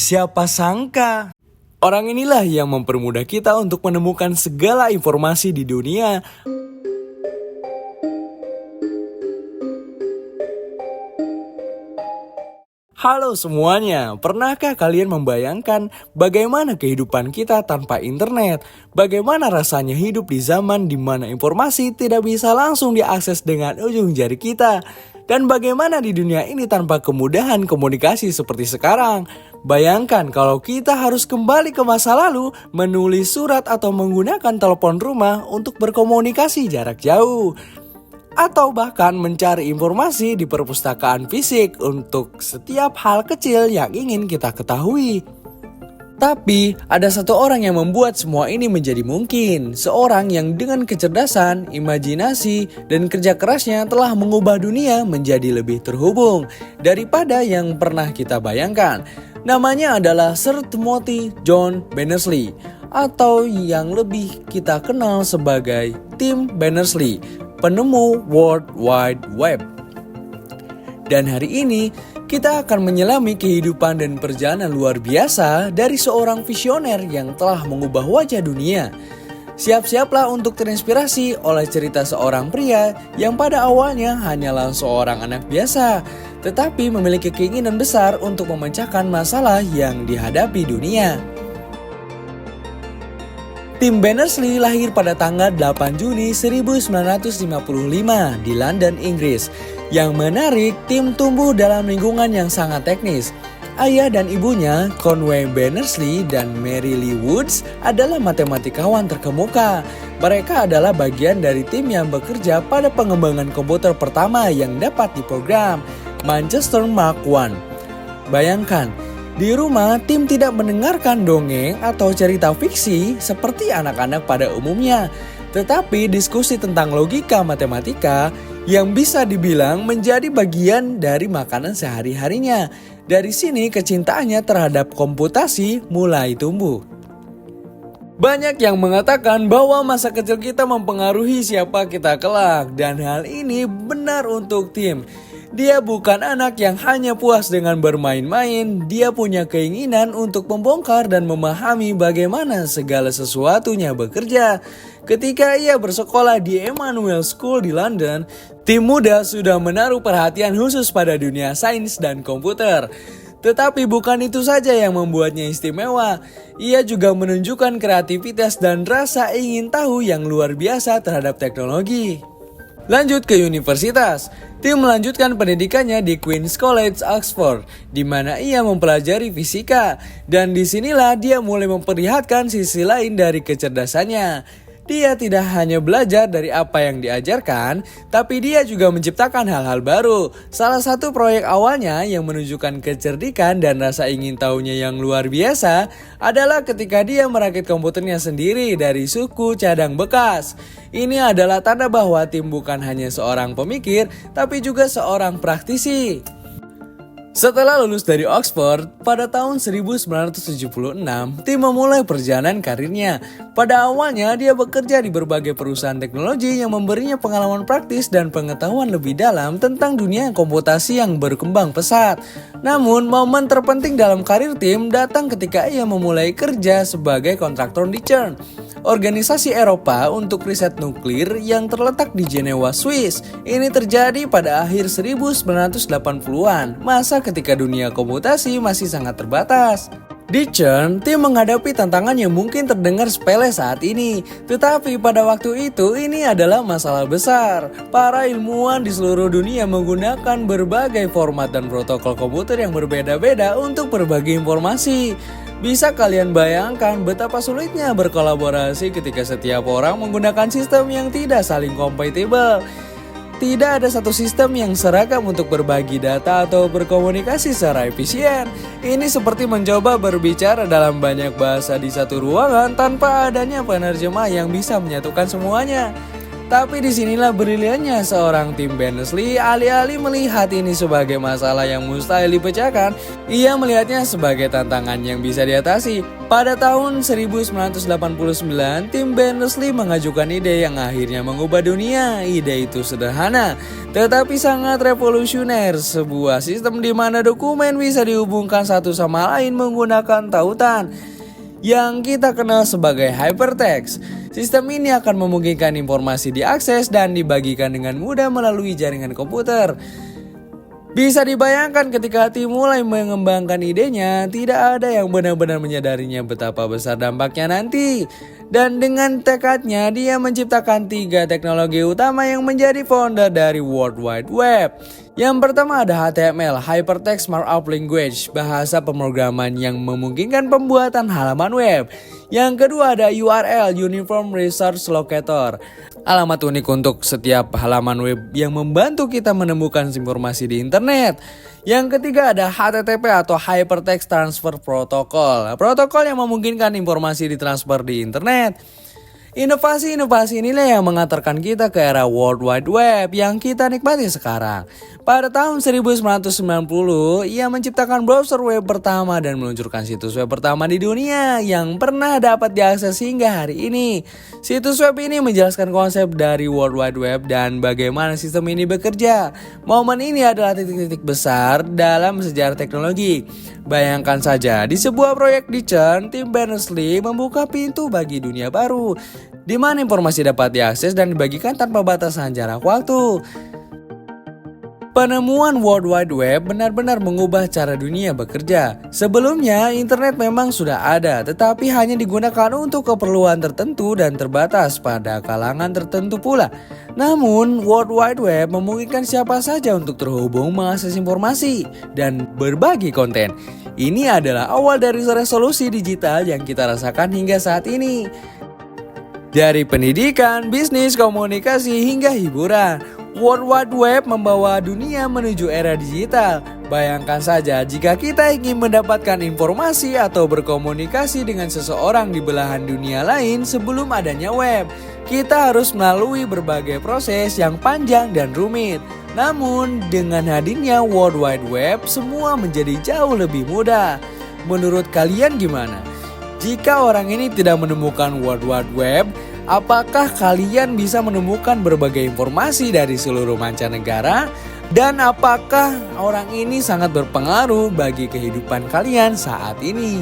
Siapa sangka? Orang inilah yang mempermudah kita untuk menemukan segala informasi di dunia. Halo semuanya, pernahkah kalian membayangkan bagaimana kehidupan kita tanpa internet? Bagaimana rasanya hidup di zaman di mana informasi tidak bisa langsung diakses dengan ujung jari kita? Dan bagaimana di dunia ini tanpa kemudahan komunikasi seperti sekarang? Bayangkan kalau kita harus kembali ke masa lalu, menulis surat atau menggunakan telepon rumah untuk berkomunikasi jarak jauh. Atau bahkan mencari informasi di perpustakaan fisik untuk setiap hal kecil yang ingin kita ketahui. Tapi ada satu orang yang membuat semua ini menjadi mungkin. Seorang yang dengan kecerdasan, imajinasi, dan kerja kerasnya telah mengubah dunia menjadi lebih terhubung daripada yang pernah kita bayangkan. Namanya adalah Sir Timothy John Berners-Lee, atau yang lebih kita kenal sebagai Tim Berners-Lee, penemu World Wide Web. Dan hari ini kita akan menyelami kehidupan dan perjalanan luar biasa dari seorang visioner yang telah mengubah wajah dunia. Siap-siaplah untuk terinspirasi oleh cerita seorang pria yang pada awalnya hanyalah seorang anak biasa, tetapi memiliki keinginan besar untuk memecahkan masalah yang dihadapi dunia. Tim Berners-Lee lahir pada tanggal 8 Juni 1955 di London, Inggris. Yang menarik, Tim tumbuh dalam lingkungan yang sangat teknis. Ayah dan ibunya, Conway Berners-Lee dan Mary Lee Woods, adalah matematikawan terkemuka. Mereka adalah bagian dari tim yang bekerja pada pengembangan komputer pertama yang dapat diprogram, Manchester Mark I. Bayangkan, di rumah, Tim tidak mendengarkan dongeng atau cerita fiksi seperti anak-anak pada umumnya, tetapi diskusi tentang logika matematika yang bisa dibilang menjadi bagian dari makanan sehari-harinya. Dari sini kecintaannya terhadap komputasi mulai tumbuh. Banyak yang mengatakan bahwa masa kecil kita mempengaruhi siapa kita kelak, dan hal ini benar untuk Tim. Dia bukan anak yang hanya puas dengan bermain-main, dia punya keinginan untuk membongkar dan memahami bagaimana segala sesuatunya bekerja. Ketika ia bersekolah di Emmanuel School di London, Tim muda sudah menaruh perhatian khusus pada dunia sains dan komputer. Tetapi bukan itu saja yang membuatnya istimewa. Ia juga menunjukkan kreativitas dan rasa ingin tahu yang luar biasa terhadap teknologi. Lanjut ke universitas, Tim melanjutkan pendidikannya di Queen's College, Oxford, di mana ia mempelajari fisika. Dan disinilah dia mulai memperlihatkan sisi lain dari kecerdasannya. Dia tidak hanya belajar dari apa yang diajarkan, tapi dia juga menciptakan hal-hal baru. Salah satu proyek awalnya yang menunjukkan kecerdikan dan rasa ingin tahunya yang luar biasa adalah ketika dia merakit komputernya sendiri dari suku cadang bekas. Ini adalah tanda bahwa Tim bukan hanya seorang pemikir, tapi juga seorang praktisi. Setelah lulus dari Oxford, pada tahun 1976, Tim memulai perjalanan karirnya. Pada awalnya, dia bekerja di berbagai perusahaan teknologi yang memberinya pengalaman praktis dan pengetahuan lebih dalam tentang dunia komputasi yang berkembang pesat. Namun, momen terpenting dalam karir Tim datang ketika ia memulai kerja sebagai kontraktor di CERN, organisasi Eropa untuk riset nuklir yang terletak di Jenewa, Swiss. Ini terjadi pada akhir 1980-an, masa ketika dunia komputasi masih sangat terbatas. Di CERN, Tim menghadapi tantangan yang mungkin terdengar sepele saat ini. Tetapi pada waktu itu, ini adalah masalah besar. Para ilmuwan di seluruh dunia menggunakan berbagai format dan protokol komputer yang berbeda-beda untuk berbagi informasi. Bisa kalian bayangkan betapa sulitnya berkolaborasi ketika setiap orang menggunakan sistem yang tidak saling kompatibel. Tidak ada satu sistem yang seragam untuk berbagi data atau berkomunikasi secara efisien. Ini seperti mencoba berbicara dalam banyak bahasa di satu ruangan tanpa adanya penerjemah yang bisa menyatukan semuanya. Tapi disinilah briliannya seorang Tim Berners-Lee. Alih-alih melihat ini sebagai masalah yang mustahil dipecahkan, ia melihatnya sebagai tantangan yang bisa diatasi. Pada tahun 1989, Tim Berners-Lee mengajukan ide yang akhirnya mengubah dunia. Ide itu sederhana, tetapi sangat revolusioner. Sebuah sistem di mana dokumen bisa dihubungkan satu sama lain menggunakan tautan yang kita kenal sebagai hypertext. Sistem ini akan memungkinkan informasi diakses dan dibagikan dengan mudah melalui jaringan komputer. Bisa dibayangkan ketika Tim mulai mengembangkan idenya, tidak ada yang benar-benar menyadarinya betapa besar dampaknya nanti. Dan dengan tekadnya, dia menciptakan 3 teknologi utama yang menjadi founder dari World Wide Web. Yang pertama ada HTML, Hypertext Markup Language, bahasa pemrograman yang memungkinkan pembuatan halaman web. Yang kedua ada URL, Uniform Resource Locator, alamat unik untuk setiap halaman web yang membantu kita menemukan informasi di internet. Yang ketiga ada HTTP atau Hypertext Transfer Protocol, protokol yang memungkinkan informasi ditransfer di internet. Inovasi-inovasi inilah yang mengantarkan kita ke era World Wide Web yang kita nikmati sekarang. Pada tahun 1990, ia menciptakan browser web pertama dan meluncurkan situs web pertama di dunia yang pernah dapat diakses hingga hari ini. Situs web ini menjelaskan konsep dari World Wide Web dan bagaimana sistem ini bekerja. Momen ini adalah titik-titik besar dalam sejarah teknologi. Bayangkan saja, di sebuah proyek di CERN, Tim Berners-Lee membuka pintu bagi dunia baru, di mana informasi dapat diakses dan dibagikan tanpa batasan jarak waktu. Penemuan World Wide Web benar-benar mengubah cara dunia bekerja. Sebelumnya, internet memang sudah ada, tetapi hanya digunakan untuk keperluan tertentu dan terbatas pada kalangan tertentu pula. Namun, World Wide Web memungkinkan siapa saja untuk terhubung, mengakses informasi, dan berbagi konten. Ini adalah awal dari revolusi digital yang kita rasakan hingga saat ini. Dari pendidikan, bisnis, komunikasi, hingga hiburan, World Wide Web membawa dunia menuju era digital. Bayangkan saja jika kita ingin mendapatkan informasi atau berkomunikasi dengan seseorang di belahan dunia lain sebelum adanya web. Kita harus melalui berbagai proses yang panjang dan rumit. Namun dengan hadirnya World Wide Web, semua menjadi jauh lebih mudah. Menurut kalian gimana? Jika orang ini tidak menemukan World Wide Web, apakah kalian bisa menemukan berbagai informasi dari seluruh mancanegara? Dan apakah orang ini sangat berpengaruh bagi kehidupan kalian saat ini?